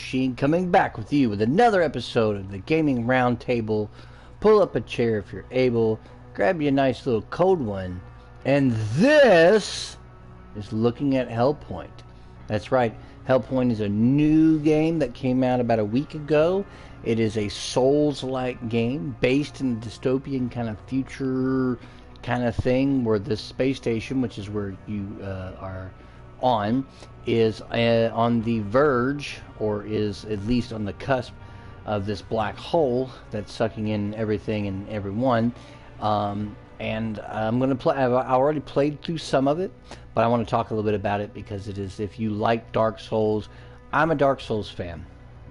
Machine, coming back with you with another episode of the Gaming Roundtable. Pull up a chair if you're able, grab you a nice little cold one, and this is looking at Hellpoint. That's right, Hellpoint is a new game that came out about a week ago. It is a Souls-like game based in a dystopian kind of future kind of thing where this space station, which is where you are on, is on the verge, or is at least on the cusp of this black hole that's sucking in everything and everyone. And I'm going to play. I've already played through some of it, but I want to talk a little bit about it because it is, if you like Dark Souls, I'm a Dark Souls fan.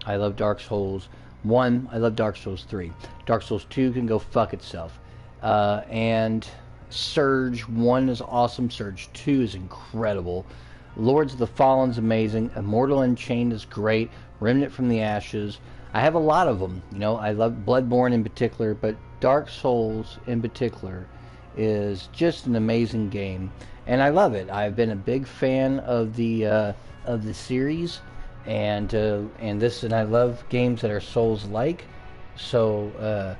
I love Dark Souls 1. I love Dark Souls 3. Dark Souls 2 can go fuck itself. And Surge 1 is awesome. Surge 2 is incredible. Lords of the Fallen's amazing. Immortal Unchained is great. Remnant from the Ashes. I have a lot of them. You know, I love Bloodborne in particular, but Dark Souls in particular is just an amazing game, and I love it. I've been a big fan of the series, and I love games that are Souls-like. So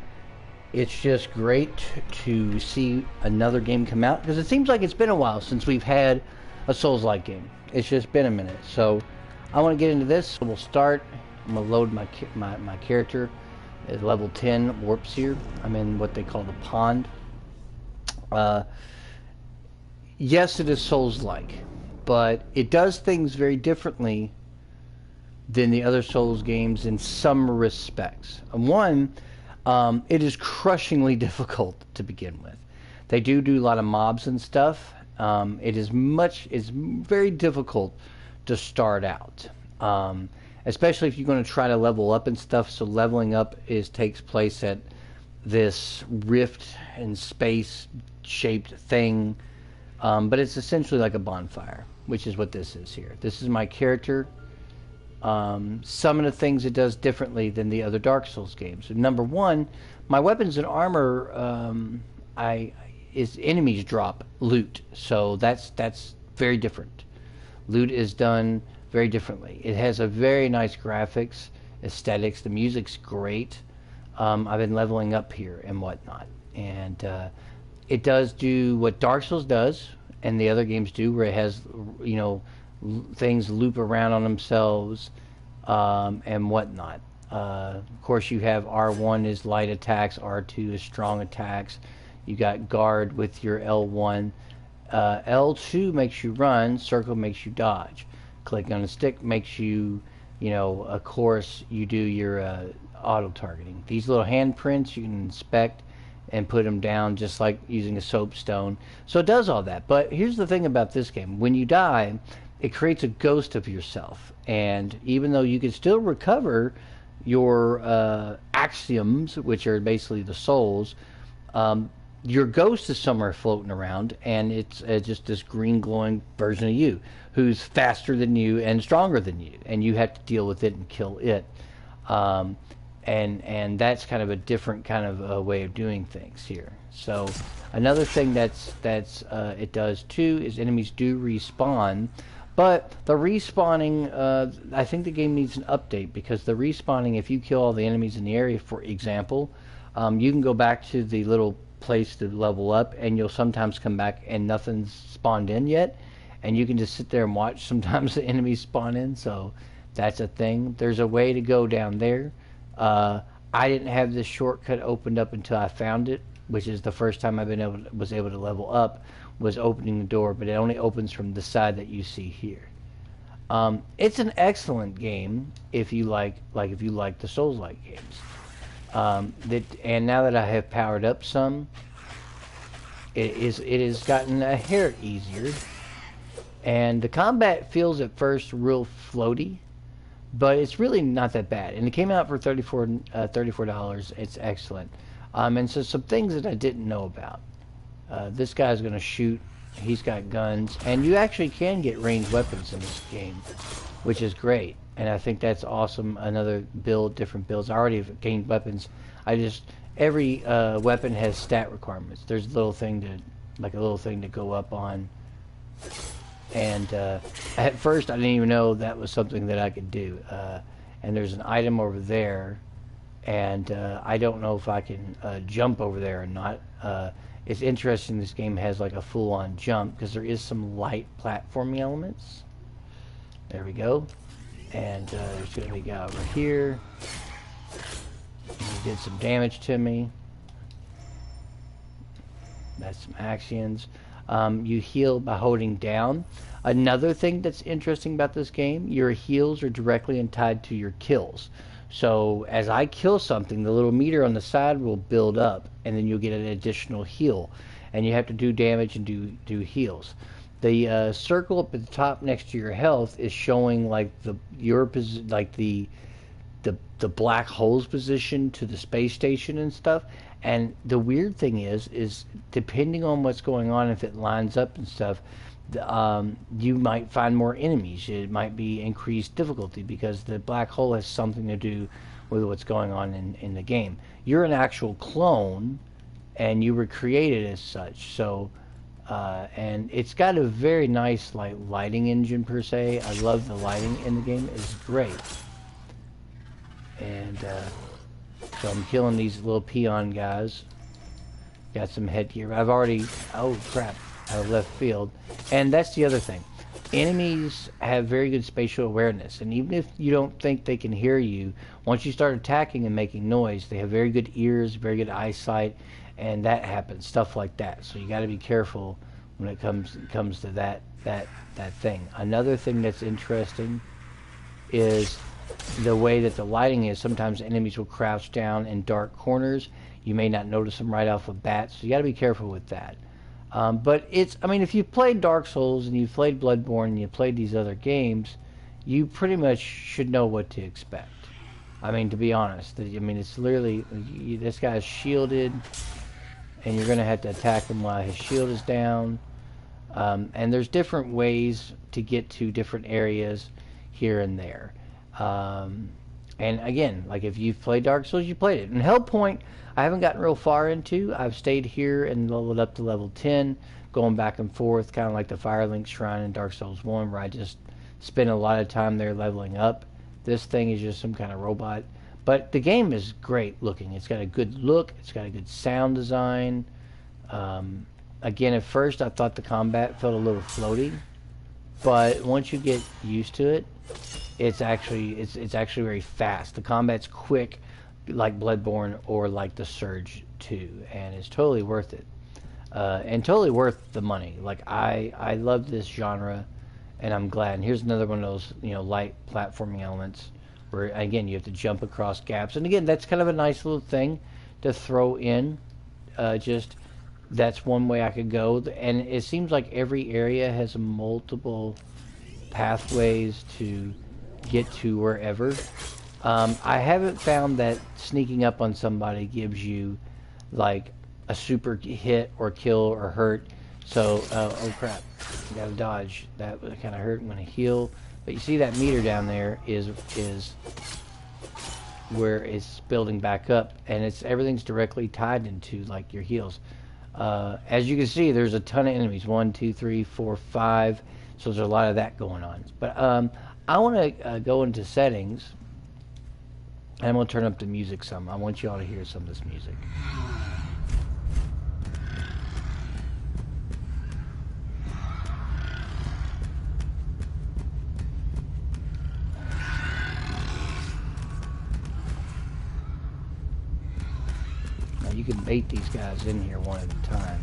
it's just great to see another game come out, because it seems like it's been a while since we've had a Souls-like game. It's just been a minute. So I want to get into this. We'll start. I'm going to load my character at level 10 warps here. I'm in what they call the pond. Yes, it is Souls-like, but it does things very differently than the other Souls games in some respects. One, it is crushingly difficult to begin with. They do a lot of mobs and stuff. It's very difficult to start out, especially if you're going to try to level up and stuff. So leveling up takes place at this rift and space shaped thing, but it's essentially like a bonfire, which is what this is here. This is my character. Some of the things it does differently than the other Dark Souls games. Number one, my weapons and armor, enemies drop loot, so that's very different. Loot is done very differently. It has a very nice graphics, aesthetics. The music's great. I've been leveling up here and whatnot, and it does do what Dark Souls does and the other games do, where it has, you know, things loop around on themselves and whatnot. Of course, you have R1 is light attacks, R2 is strong attacks. You got guard with your L1. L2 makes you run, circle makes you dodge. Click on the stick makes you, of course, you do your auto targeting. These little handprints you can inspect and put them down just like using a soapstone. So it does all that. But here's the thing about this game. When you die, it creates a ghost of yourself. And even though you can still recover your axioms, which are basically the souls, your ghost is somewhere floating around, and it's just this green glowing version of you who's faster than you and stronger than you, and you have to deal with it and kill it. And that's kind of a different kind of way of doing things here. So another thing that's it does too is enemies do respawn, but the respawning, I think the game needs an update, because the respawning, if you kill all the enemies in the area, for example, you can go back to the little place to level up, and you'll sometimes come back and nothing's spawned in yet, and you can just sit there and watch sometimes the enemies spawn in. So that's a thing. There's a way to go down there. I didn't have this shortcut opened up until I found it, which is the first time was able to level up, was opening the door, but it only opens from the side that you see here. It's an excellent game if you like the Souls-like games. And now that I have powered up some, it has gotten a hair easier, and the combat feels at first real floaty, but it's really not that bad. And it came out for $34. It's excellent. And so some things that I didn't know about. This guy's going to shoot. He's got guns, and you actually can get ranged weapons in this game, which is great. And I think that's awesome. Another build, different builds. I already have gained weapons. Every weapon has stat requirements. There's a little thing to go up on. And at first I didn't even know that was something that I could do. and there's an item over there, and I don't know if I can jump over there or not. It's interesting this game has like a full-on jump, because there is some light platforming elements. There we go. And there's going to be a guy over here. He did some damage to me. That's some actions. You heal by holding down. Another thing that's interesting about this game, your heals are directly tied to your kills. So as I kill something, the little meter on the side will build up, and then you'll get an additional heal. And you have to do damage and do heals. The circle up at the top next to your health is showing like the black hole's position to the space station and stuff. And the weird thing is depending on what's going on, if it lines up and stuff, you might find more enemies. It might be increased difficulty, because the black hole has something to do with what's going on in the game. You're an actual clone, and you were created as such. So, and it's got a very nice lighting engine per se. I love the lighting in the game. It's great. And so I'm killing these little peon guys. Got some headgear. I've already... Oh, crap. Out of left field. And that's the other thing. Enemies have very good spatial awareness. And even if you don't think they can hear you, once you start attacking and making noise, they have very good ears, very good eyesight, and that happens. Stuff like that. So you got to be careful when it comes to that thing. Another thing that's interesting is the way that the lighting is. Sometimes enemies will crouch down in dark corners. You may not notice them right off the bat, so you got to be careful with that. But it's, I mean, if you've played Dark Souls and you've played Bloodborne and you've played these other games, you pretty much should know what to expect. I mean, to be honest, I mean, it's literally, this guy's shielded, and you're going to have to attack him while his shield is down. And there's different ways to get to different areas here and there. And again, like if you've played Dark Souls, you played it. And Hellpoint, I haven't gotten real far into. I've stayed here and leveled up to level 10, going back and forth, kind of like the Firelink Shrine in Dark Souls 1, where I just spend a lot of time there leveling up. This thing is just some kind of robot. But the game is great looking. It's got a good look. It's got a good sound design. Again, at first I thought the combat felt a little floaty, but once you get used to it, it's actually very fast. The combat's quick, like Bloodborne or like the Surge 2, and it's totally worth it, and totally worth the money. Like I love this genre, and I'm glad. And here's another one of those, you know, light platforming elements where again you have to jump across gaps, and again that's kind of a nice little thing to throw in. Just that's one way I could go, and it seems like every area has multiple pathways to get to wherever. I haven't found that sneaking up on somebody gives you like a super hit or kill or hurt. So, oh crap, you gotta dodge. That kind of hurt. I'm gonna heal. But you see that meter down there is where it's building back up, and everything's directly tied into like your heals. As you can see, there's a ton of enemies. 1, 2, 3, 4, 5. So there's a lot of that going on. But I want to go into settings, and I'm going to turn up the music some. I want you all to hear some of this music. Now you can bait these guys in here one at a time.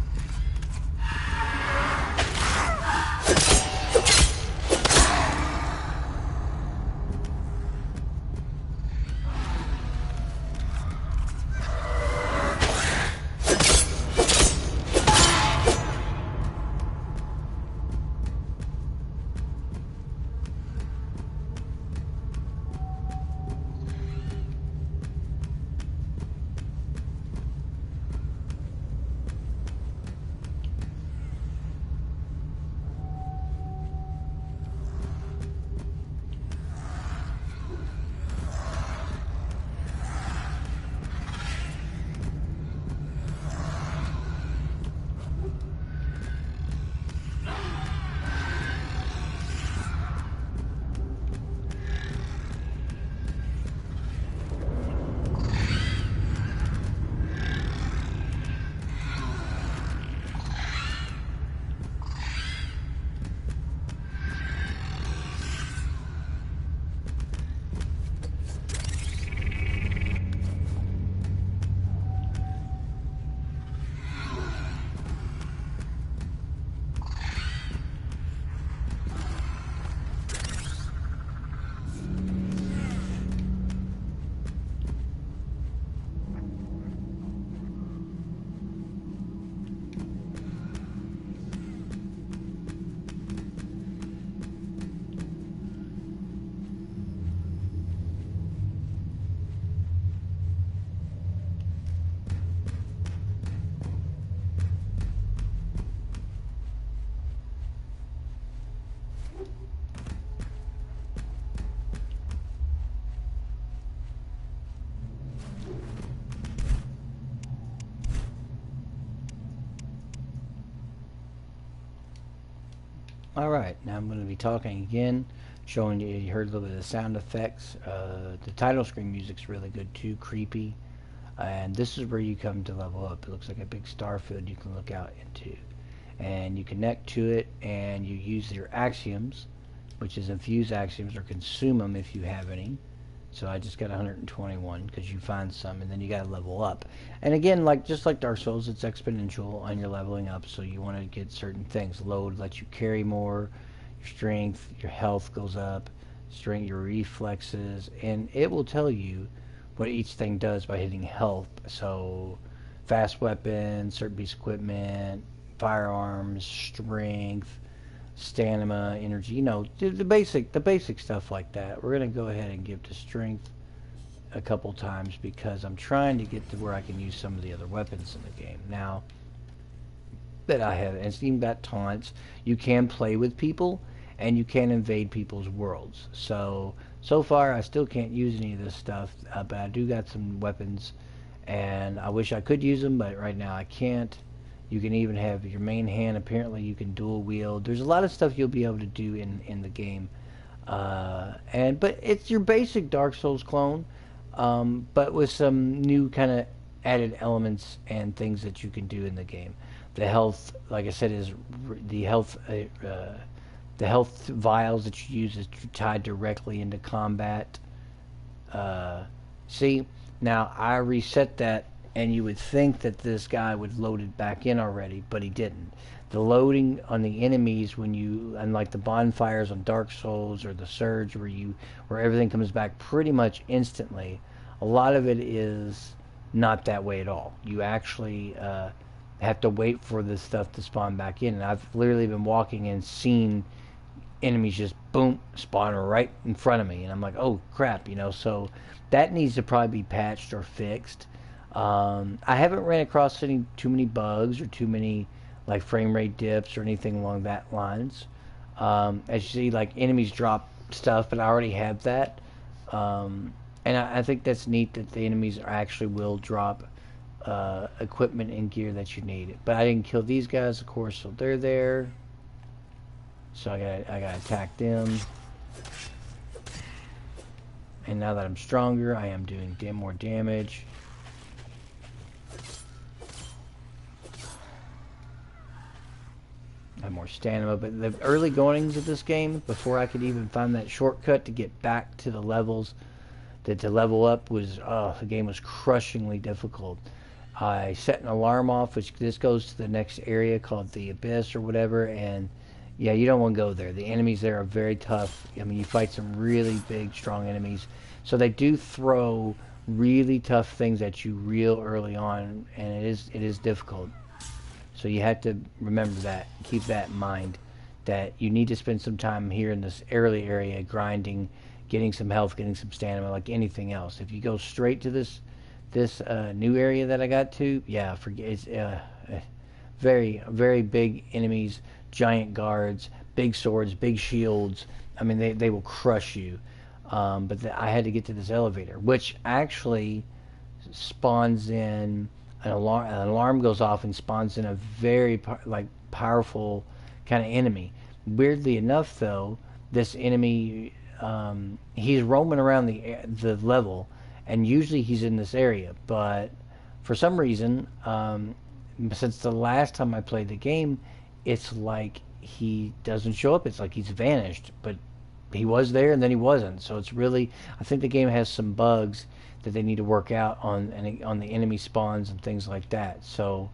Alright, now I'm going to be talking again, showing you, you heard a little bit of the sound effects. The title screen music's really good too, creepy. And this is where you come to level up. It looks like a big star field you can look out into. And you connect to it and you use your axioms, which is infuse axioms, or consume them if you have any. So I just got 121 because you find some, and then you got to level up. And again, like just like Dark Souls, it's exponential on your leveling up. So you want to get certain things. Load lets you carry more. Your strength, your health goes up. Strength, your reflexes, and it will tell you what each thing does by hitting health. So fast weapons, certain piece of equipment, firearms, strength, stamina, energy, the basic stuff like that. We're going to go ahead and give to strength a couple times because I'm trying to get to where I can use some of the other weapons in the game. Now that I have, and it's even got taunts, you can play with people and you can invade people's worlds. So far I still can't use any of this stuff, but I do got some weapons and I wish I could use them, but right now I can't. You can even have your main hand. Apparently, you can dual wield. There's a lot of stuff you'll be able to do in the game, but it's your basic Dark Souls clone, but with some new kind of added elements and things that you can do in the game. The health, like I said, is the health. The health vials that you use is tied directly into combat. See, now I reset that, and you would think that this guy would load it back in already, but he didn't. The loading on the enemies, when you, unlike the bonfires on Dark Souls or the Surge, where everything comes back pretty much instantly, a lot of it is not that way at all. You actually have to wait for this stuff to spawn back in, and I've literally been walking and seen enemies just boom spawn right in front of me, and I'm like, oh crap, so that needs to probably be patched or fixed. I haven't ran across too many bugs or too many like frame rate dips or anything along that lines. As you see, like enemies drop stuff, but I already have that, and I think that's neat that the enemies actually will drop equipment and gear that you need. But I didn't kill these guys, of course, so they're there. So I gotta attack them. And now that I'm stronger, I am doing more damage. I have more stamina, but the early goings of this game, before I could even find that shortcut to get back to the levels, to level up, the game was crushingly difficult. I set an alarm off, which this goes to the next area called the Abyss or whatever, and yeah, you don't want to go there. The enemies there are very tough. I mean, you fight some really big, strong enemies. So they do throw really tough things at you real early on, and it is difficult. So you have to remember that, keep that in mind, that you need to spend some time here in this early area grinding, getting some health, getting some stamina, like anything else. If you go straight to this new area that I got to, yeah, forget it's very, very big enemies, giant guards, big swords, big shields. I mean, they will crush you. But I had to get to this elevator, which actually spawns in an alarm goes off and spawns in a very powerful kind of enemy. Weirdly enough, though, this enemy he's roaming around the level, and usually he's in this area. But for some reason, since the last time I played the game, it's like he doesn't show up. It's like he's vanished, but he was there and then he wasn't. So it's really, I think the game has some bugs that they need to work out on the enemy spawns and things like that. So,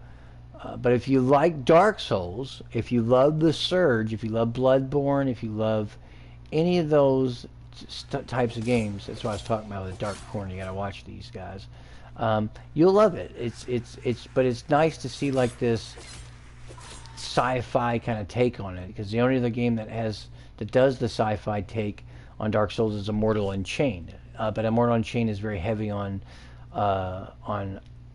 but if you like Dark Souls, if you love the Surge, if you love Bloodborne, if you love any of those types of games, that's what I was talking about with the Dark Corner. You got to watch these guys. You'll love it. But it's nice to see like this sci-fi kind of take on it, because the only other game that does the sci-fi take on Dark Souls is Immortal Unchained. But Immortal Unchained is very heavy on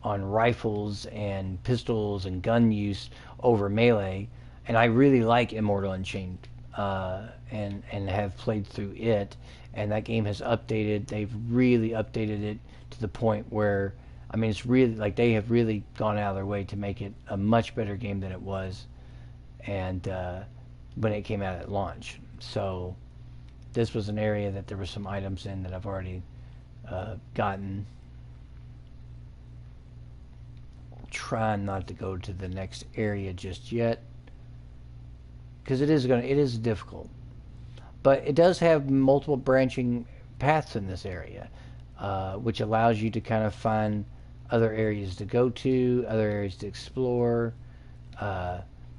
rifles and pistols and gun use over melee, and I really like Immortal Unchained, and have played through it. And that game has updated. They've really updated it to the point where, I mean, it's really like they have really gone out of their way to make it a much better game than it was. And when it came out at launch. So this was an area that there were some items in that I've already gotten. Trying not to go to the next area just yet, because it is difficult, but it does have multiple branching paths in this area, which allows you to kind of find other areas to go to, other areas to explore.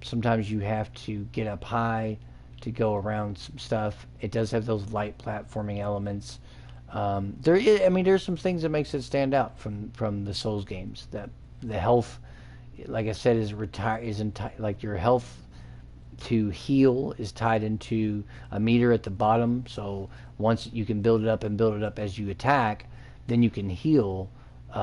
Sometimes you have to get up high to go around some stuff. It does have those light platforming elements. There's some things that makes it stand out from the Souls games. That the health, like I said, like your health to heal is tied into a meter at the bottom. So once you can build it up and build it up as you attack, then you can heal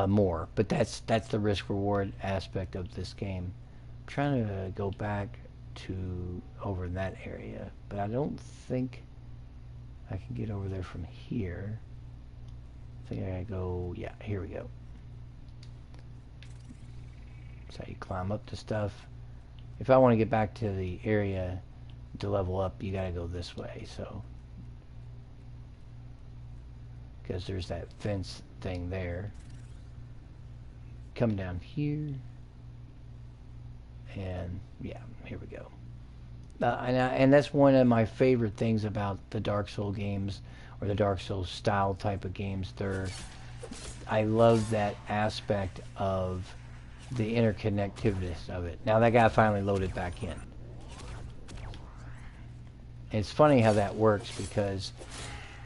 more. But that's the risk reward aspect of this game. I'm trying to go back to over in that area, but I don't think I can get over there from here. I think I gotta go. Yeah, here we go. So you climb up to stuff. If I want to get back to the area to level up, you gotta go this way. So because there's that fence thing there. Come down here, and yeah, here we go. And that's one of my favorite things about the Dark Souls games, or the Dark Souls style type of games. I love that aspect of the interconnectivity of it. Now that guy finally loaded back in. It's funny how that works, because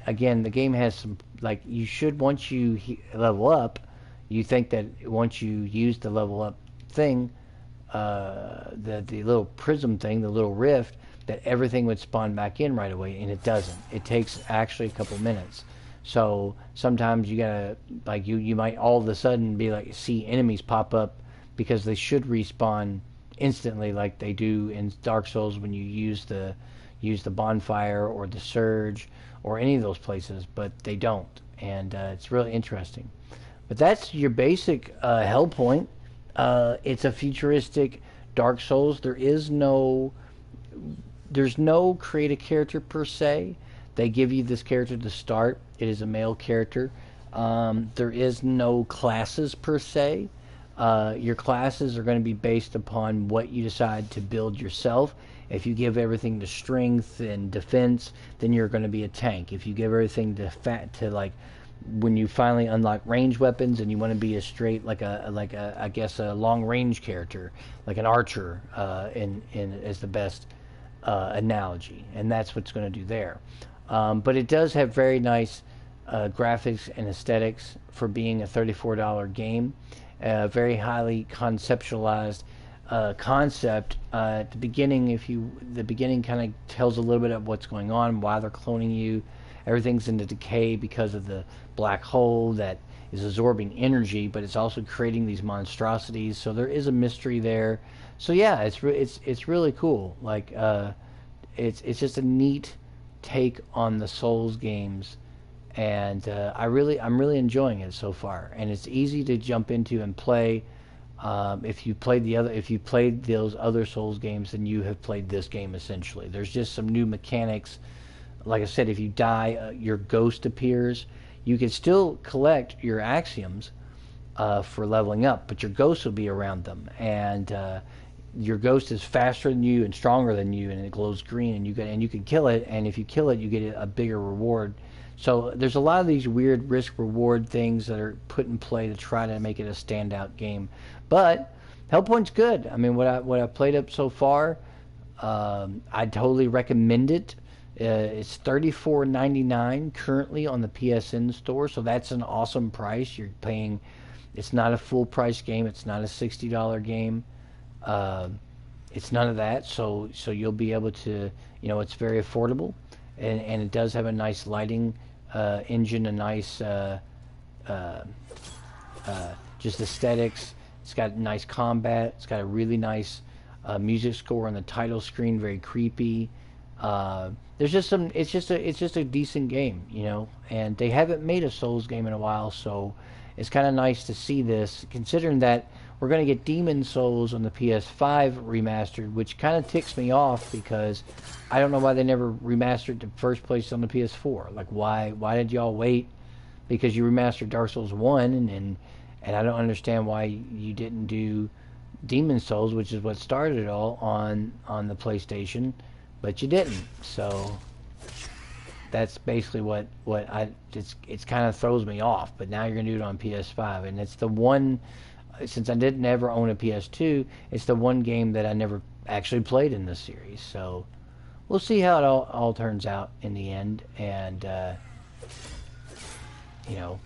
again, the game has some, like, you should, once you level up, you think that once you use the level up thing, the little prism thing, the little rift, that everything would spawn back in right away, and it doesn't. It takes actually a couple minutes. So sometimes you gotta, like, you might all of a sudden be like, see enemies pop up, because they should respawn instantly like they do in Dark Souls when you use the bonfire or the surge or any of those places, but they don't, and it's really interesting. But that's your basic Hellpoint. It's a futuristic Dark Souls. There's no create a character per se. They give you this character to start. It is a male character. There is no classes per se. Your classes are going to be based upon what you decide to build yourself. If you give everything to strength and defense, then you're going to be a tank. If you give everything to like, when you finally unlock range weapons and you want to be a straight, like I guess a long range character, like an archer, in is the best analogy, and that's what's going to do there. But it does have very nice graphics and aesthetics for being a $34 game. Very highly conceptualized concept. At the beginning, the beginning kind of tells a little bit of what's going on, why they're cloning you. Everything's into decay because of the black hole that is absorbing energy, but it's also creating these monstrosities. So there is a mystery there. So yeah, it's really cool. Like it's just a neat take on the Souls games, and I'm really enjoying it so far. And it's easy to jump into and play. If you played those other Souls games, then you have played this game essentially. There's just some new mechanics. Like I said, if you die, your ghost appears. You can still collect your axioms for leveling up, but your ghost will be around them, and your ghost is faster than you and stronger than you, and it glows green, and you can kill it. And if you kill it, you get a bigger reward. So there's a lot of these weird risk reward things that are put in play to try to make it a standout game. But Hellpoint's good. I mean, what I played up so far, I totally recommend it. It's $34.99 currently on the PSN store, so that's an awesome price. You're paying. It's not a full price game. It's not a $60 game. It's none of that. So you'll be able to, it's very affordable, and it does have a nice lighting engine, a nice just aesthetics. It's got nice combat. It's got a really nice music score on the title screen, very creepy. There's just some. It's just a decent game, and they haven't made a Souls game in a while, so it's kind of nice to see this, considering that we're going to get Demon Souls on the PS5 remastered, which kind of ticks me off because I don't know why they never remastered the first place on the PS4. Like, why did y'all wait? Because you remastered Dark Souls 1, and I don't understand why you didn't do Demon Souls, which is what started it all, on the PlayStation, but you didn't. So that's basically what it's kind of throws me off. But now you're gonna do it on PS5, and it's the one, since I didn't ever own a PS2, it's the one game that I never actually played in this series. So we'll see how it all turns out in the end. And you know,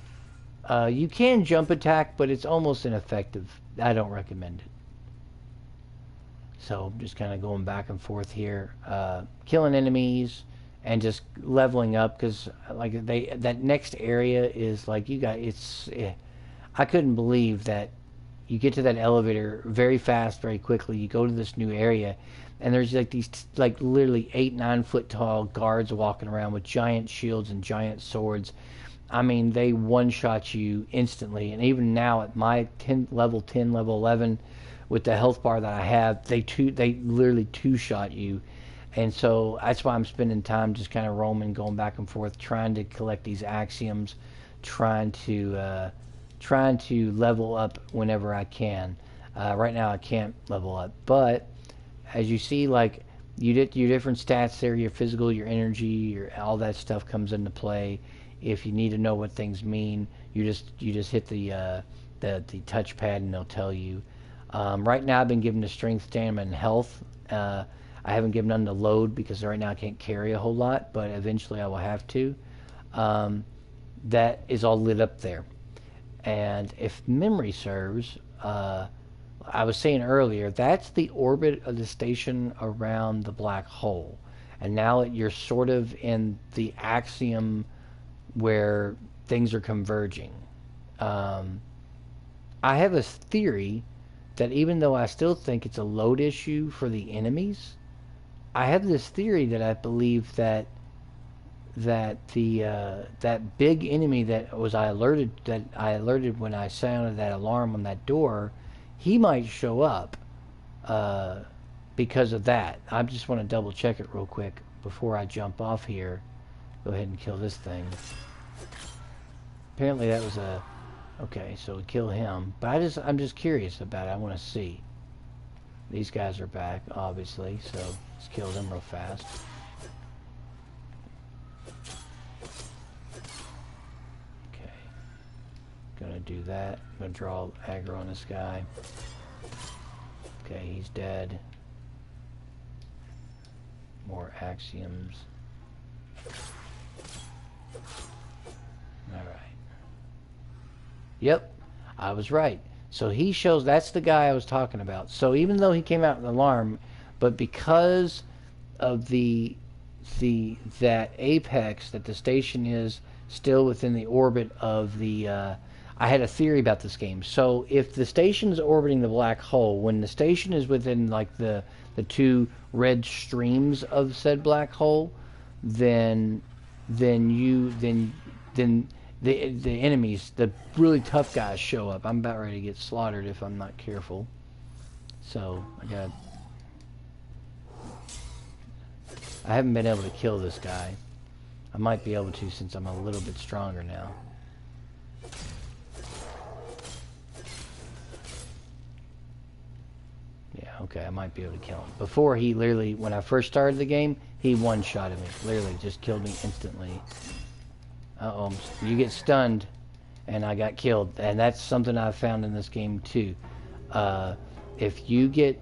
you can jump attack, but it's almost ineffective. I don't recommend it. So I'm just kind of going back and forth here, killing enemies and just leveling up, because like that next area is like I couldn't believe that you get to that elevator very fast, very quickly. You go to this new area, and there's like these like literally 8-9 foot tall guards walking around with giant shields and giant swords. I mean, they one-shot you instantly, and even now at my level 11, with the health bar that I have, they literally two-shot you. And so that's why I'm spending time just kind of roaming, going back and forth, trying to collect these axioms, trying to level up whenever I can. Right now I can't level up, but as you see, like, you did your different stats there, your physical, your energy, all that stuff comes into play. If you need to know what things mean, you just hit the touchpad and they'll tell you. Right now I've been given the strength, stamina, and health. I haven't given none to load because right now I can't carry a whole lot, but eventually I will have to. That is all lit up there. And if memory serves, I was saying earlier, that's the orbit of the station around the black hole. And now you're sort of in the axiom where things are converging. I have a theory that even though I still think it's a load issue for the enemies, I have this theory that I believe that that big enemy that I alerted when I sounded that alarm on that door, he might show up because of that. I just want to double check it real quick before I jump off here. Go ahead and kill this thing. Apparently that was a... Okay, so we kill him. But I'm just curious about it. I want to see. These guys are back, obviously, so let's kill them real fast. Okay. Gonna do that. Gonna draw aggro on this guy. Okay, he's dead. More axioms. Alright. Yep, I was right. So he shows, that's the guy I was talking about. So even though he came out in the alarm, but because of that apex, that the station is still within the orbit of the... I had a theory about this game. So if the station is orbiting the black hole, when the station is within like the two red streams of said black hole, then the enemies, the really tough guys, show up. I'm about ready to get slaughtered if I'm not careful. So I haven't been able to kill this guy. I might be able to since I'm a little bit stronger now. Yeah, okay, I might be able to kill him. Before, he literally, when I first started the game, he one-shotted me. Literally just killed me instantly. Uh-oh, you get stunned, and I got killed. And that's something I've found in this game, too. If you get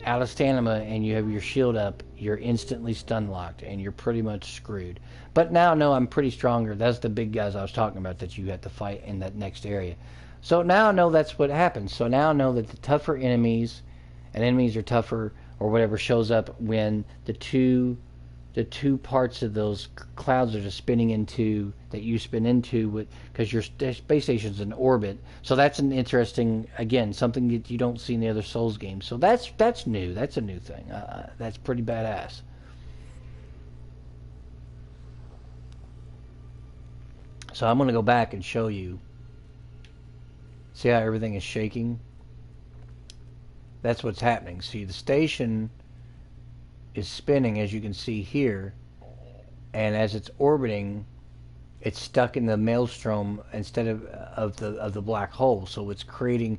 out of stamina and you have your shield up, you're instantly stun-locked, and you're pretty much screwed. But now, no, I'm pretty stronger. That's the big guys I was talking about that you have to fight in that next area. So now I know that's what happens. So now I know that the tougher enemies, and enemies are tougher, or whatever, shows up when the two parts of those clouds are just spinning into, that you spin into, because your space station's in orbit. So that's an interesting, again, something that you don't see in the other Souls games. So that's new. That's a new thing. That's pretty badass. So I'm going to go back and show you See how everything is shaking? That's what's happening. See, the station is spinning, as you can see here, and as it's orbiting, it's stuck in the maelstrom instead of the black hole. So it's creating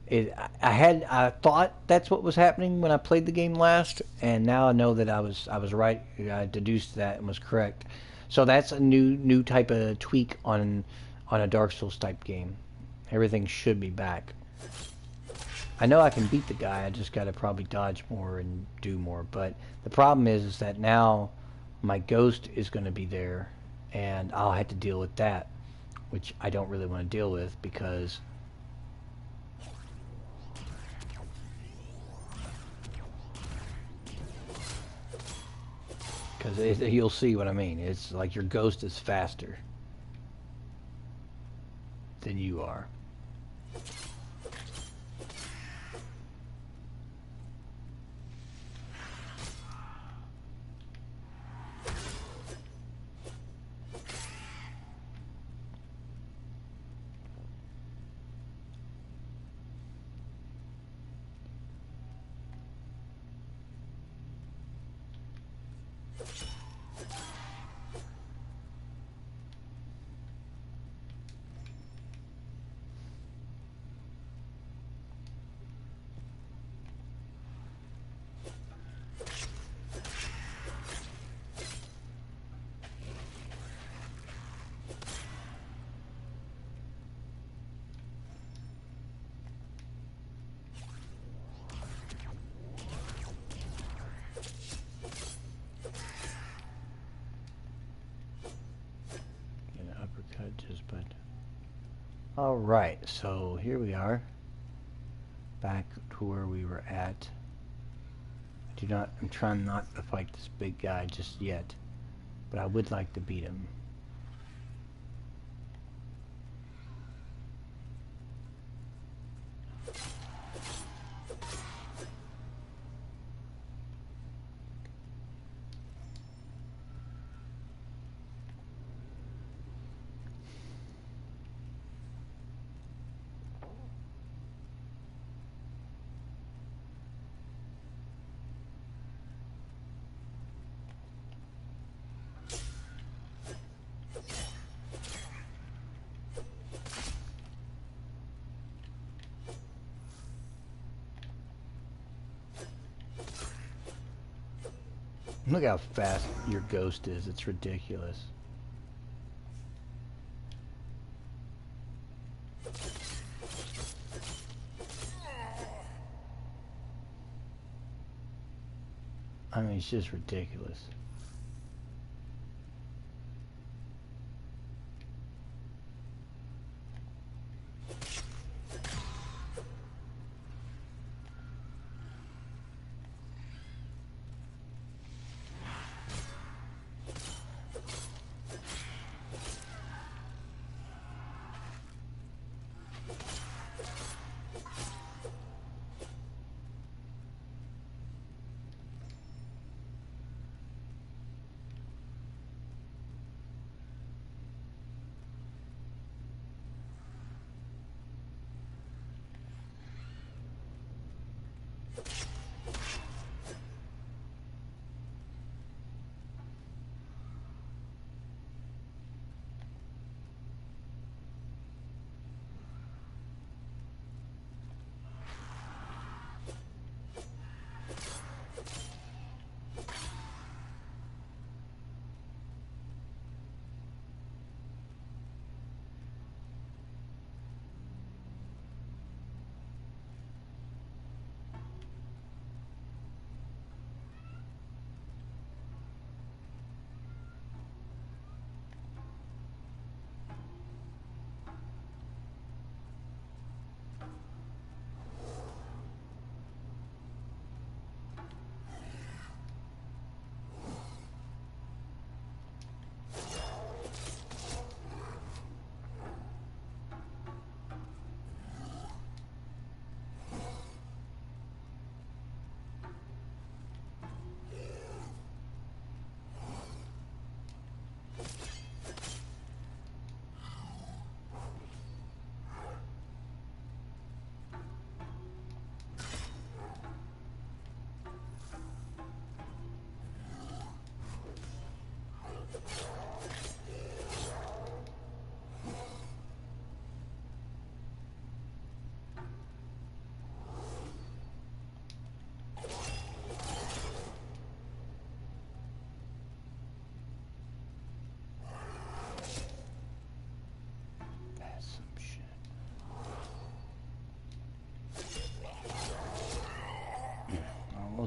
it. I thought that's what was happening when I played the game last, and now I know that I was right. I deduced that and was correct. So that's a new type of tweak on a Dark Souls type game. Everything should be back. I know I can beat the guy. I just got to probably dodge more and do more. But the problem is that now my ghost is going to be there, and I'll have to deal with that, which I don't really want to deal with because you'll see what I mean. It's like your ghost is faster than you are. Alright, so here we are. Back to where we were at. I'm trying not to fight this big guy just yet. But I would like to beat him. Look how fast your ghost is. It's ridiculous. I mean, it's just ridiculous.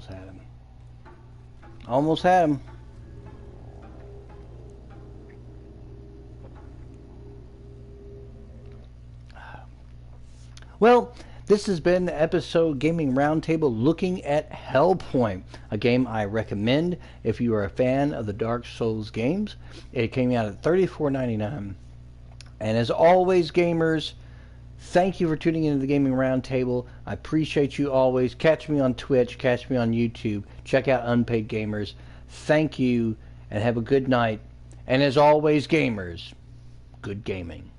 had him. Almost had him. Well, this has been the episode Gaming Roundtable looking at Hellpoint, a game I recommend if you are a fan of the Dark Souls games. It came out at $34.99. And as always, gamers, thank you for tuning into the Gaming Roundtable. I appreciate you always. Catch me on Twitch, catch me on YouTube. Check out Unpaid Gamers. Thank you, and have a good night. And as always, gamers, good gaming.